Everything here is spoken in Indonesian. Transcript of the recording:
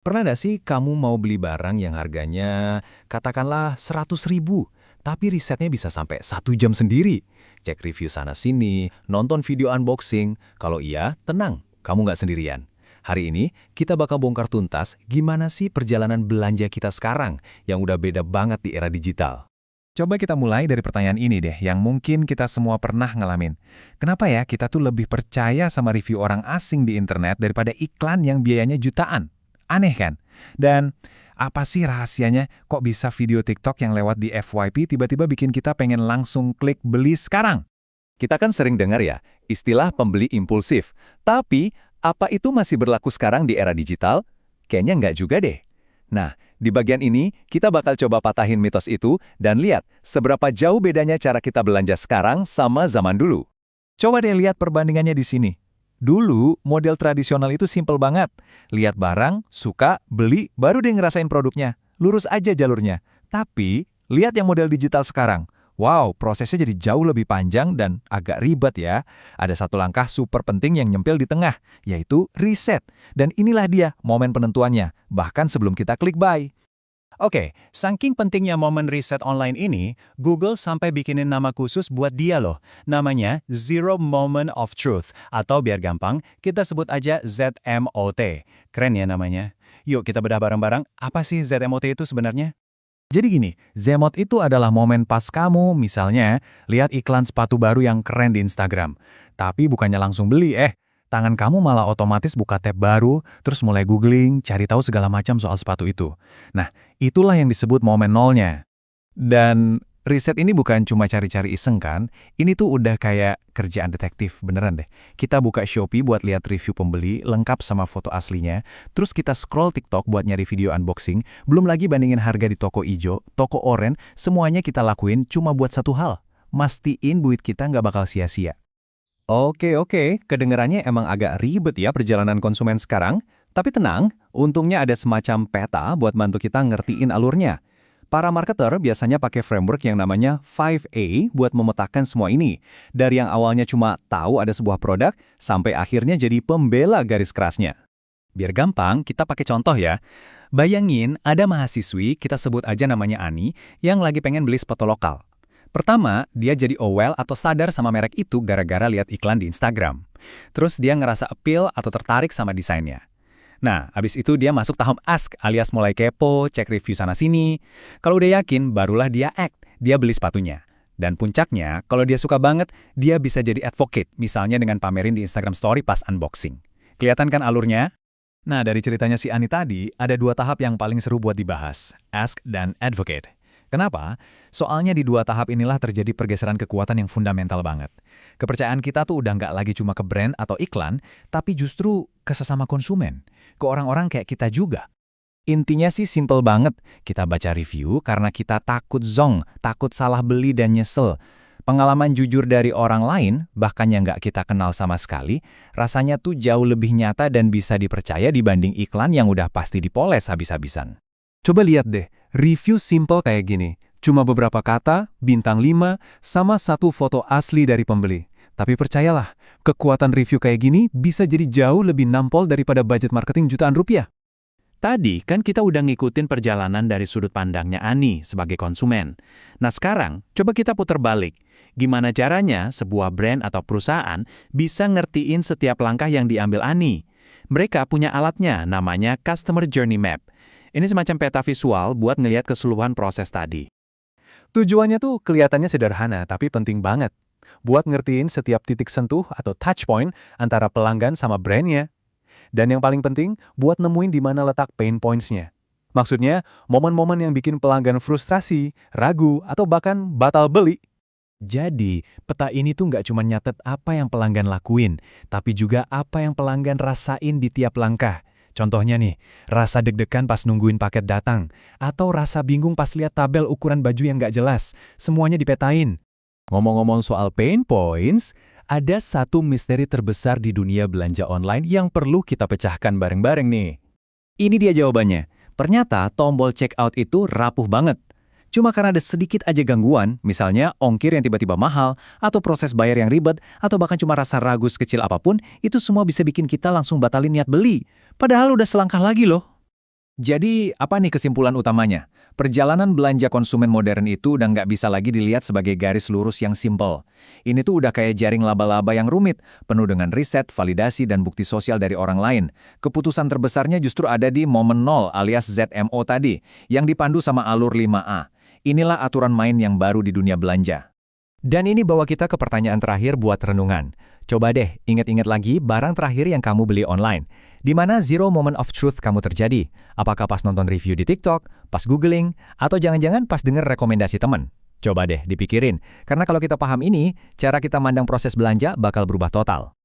Pernah nggak sih kamu mau beli barang yang harganya katakanlah 100.000, tapi risetnya bisa sampai 1 jam sendiri? Cek review sana-sini, nonton video unboxing. Kalau iya, tenang, kamu nggak sendirian. Hari ini, kita bakal bongkar tuntas gimana sih perjalanan belanja kita sekarang yang udah beda banget di era digital. Coba kita mulai dari pertanyaan ini deh, yang mungkin kita semua pernah ngalamin. Kenapa ya kita tuh lebih percaya sama review orang asing di internet daripada iklan yang biayanya jutaan? Aneh kan? Dan apa sih rahasianya kok bisa video TikTok yang lewat di FYP tiba-tiba bikin kita pengen langsung klik beli sekarang? Kita kan sering dengar ya, istilah pembeli impulsif. Tapi, apa itu masih berlaku sekarang di era digital? Kayaknya nggak juga deh. Nah, di bagian ini, kita bakal coba patahin mitos itu dan lihat seberapa jauh bedanya cara kita belanja sekarang sama zaman dulu. Coba deh lihat perbandingannya di sini. Dulu, model tradisional itu simpel banget. Lihat barang, suka, beli, baru deh ngerasain produknya. Lurus aja jalurnya. Tapi, lihat yang model digital sekarang. Wow, prosesnya jadi jauh lebih panjang dan agak ribet ya. Ada satu langkah super penting yang nyempil di tengah, yaitu riset. Dan inilah dia momen penentuannya, bahkan sebelum kita klik buy. Oke, saking pentingnya momen riset online ini, Google sampai bikinin nama khusus buat dia loh. Namanya Zero Moment of Truth, atau biar gampang, kita sebut aja ZMOT. Keren ya namanya. Yuk kita bedah bareng-bareng, apa sih ZMOT itu sebenarnya? Jadi gini, Zemot itu adalah momen pas kamu, misalnya, lihat iklan sepatu baru yang keren di Instagram. Tapi bukannya langsung beli, tangan kamu malah otomatis buka tab baru, terus mulai googling, cari tahu segala macam soal sepatu itu. Nah, itulah yang disebut momen nolnya. Dan riset ini bukan cuma cari-cari iseng kan, ini tuh udah kayak kerjaan detektif, beneran deh. Kita buka Shopee buat lihat review pembeli, lengkap sama foto aslinya, terus kita scroll TikTok buat nyari video unboxing, belum lagi bandingin harga di toko ijo, toko oren, semuanya kita lakuin cuma buat satu hal, mastiin duit kita nggak bakal sia-sia. Oke, kedengarannya emang agak ribet ya perjalanan konsumen sekarang. Tapi tenang, untungnya ada semacam peta buat bantu kita ngertiin alurnya. Para marketer biasanya pakai framework yang namanya 5A buat memetakan semua ini. Dari yang awalnya cuma tahu ada sebuah produk, sampai akhirnya jadi pembela garis kerasnya. Biar gampang, kita pakai contoh ya. Bayangin ada mahasiswi, kita sebut aja namanya Ani, yang lagi pengen beli sepatu lokal. Pertama, dia jadi aware atau sadar sama merek itu gara-gara lihat iklan di Instagram. Terus dia ngerasa appeal atau tertarik sama desainnya. Nah, abis itu dia masuk tahap ask alias mulai kepo, cek review sana-sini. Kalau udah yakin, barulah dia act, dia beli sepatunya. Dan puncaknya, kalau dia suka banget, dia bisa jadi advocate, misalnya dengan pamerin di Instagram Story pas unboxing. Kelihatan kan alurnya? Nah, dari ceritanya si Ani tadi, ada dua tahap yang paling seru buat dibahas, ask dan advocate. Kenapa? Soalnya di dua tahap inilah terjadi pergeseran kekuatan yang fundamental banget. Kepercayaan kita tuh udah nggak lagi cuma ke brand atau iklan, tapi justru ke sesama konsumen, ke orang-orang kayak kita juga. Intinya sih simple banget, kita baca review karena kita takut zonk, takut salah beli dan nyesel. Pengalaman jujur dari orang lain, bahkan yang nggak kita kenal sama sekali, rasanya tuh jauh lebih nyata dan bisa dipercaya dibanding iklan yang udah pasti dipoles habis-habisan. Coba lihat deh, review simple kayak gini. Cuma beberapa kata, bintang 5, sama satu foto asli dari pembeli. Tapi percayalah, kekuatan review kayak gini bisa jadi jauh lebih nampol daripada budget marketing jutaan rupiah. Tadi kan kita udah ngikutin perjalanan dari sudut pandangnya Ani sebagai konsumen. Nah sekarang, coba kita putar balik. Gimana caranya sebuah brand atau perusahaan bisa ngertiin setiap langkah yang diambil Ani? Mereka punya alatnya, namanya Customer Journey Map. Ini semacam peta visual buat ngelihat keseluruhan proses tadi. Tujuannya tuh kelihatannya sederhana, tapi penting banget. Buat ngertiin setiap titik sentuh atau touch point antara pelanggan sama brandnya. Dan yang paling penting, buat nemuin di mana letak pain points-nya. Maksudnya, momen-momen yang bikin pelanggan frustrasi, ragu, atau bahkan batal beli. Jadi, peta ini tuh nggak cuma nyatet apa yang pelanggan lakuin, tapi juga apa yang pelanggan rasain di tiap langkah. Contohnya nih, rasa deg-degan pas nungguin paket datang, atau rasa bingung pas lihat tabel ukuran baju yang nggak jelas, semuanya dipetain. Ngomong-ngomong soal pain points, ada satu misteri terbesar di dunia belanja online yang perlu kita pecahkan bareng-bareng nih. Ini dia jawabannya. Ternyata tombol checkout itu rapuh banget. Cuma karena ada sedikit aja gangguan, misalnya ongkir yang tiba-tiba mahal, atau proses bayar yang ribet, atau bahkan cuma rasa ragu sekecil apapun, itu semua bisa bikin kita langsung batalin niat beli. Padahal udah selangkah lagi loh. Jadi, apa nih kesimpulan utamanya? Perjalanan belanja konsumen modern itu udah nggak bisa lagi dilihat sebagai garis lurus yang simpel. Ini tuh udah kayak jaring laba-laba yang rumit, penuh dengan riset, validasi, dan bukti sosial dari orang lain. Keputusan terbesarnya justru ada di momen nol alias ZMO tadi, yang dipandu sama alur 5A. Inilah aturan main yang baru di dunia belanja. Dan ini bawa kita ke pertanyaan terakhir buat renungan. Coba deh, ingat-ingat lagi barang terakhir yang kamu beli online. Di mana zero moment of truth kamu terjadi? Apakah pas nonton review di TikTok, pas googling, atau jangan-jangan pas denger rekomendasi teman? Coba deh dipikirin, karena kalau kita paham ini, cara kita mandang proses belanja bakal berubah total.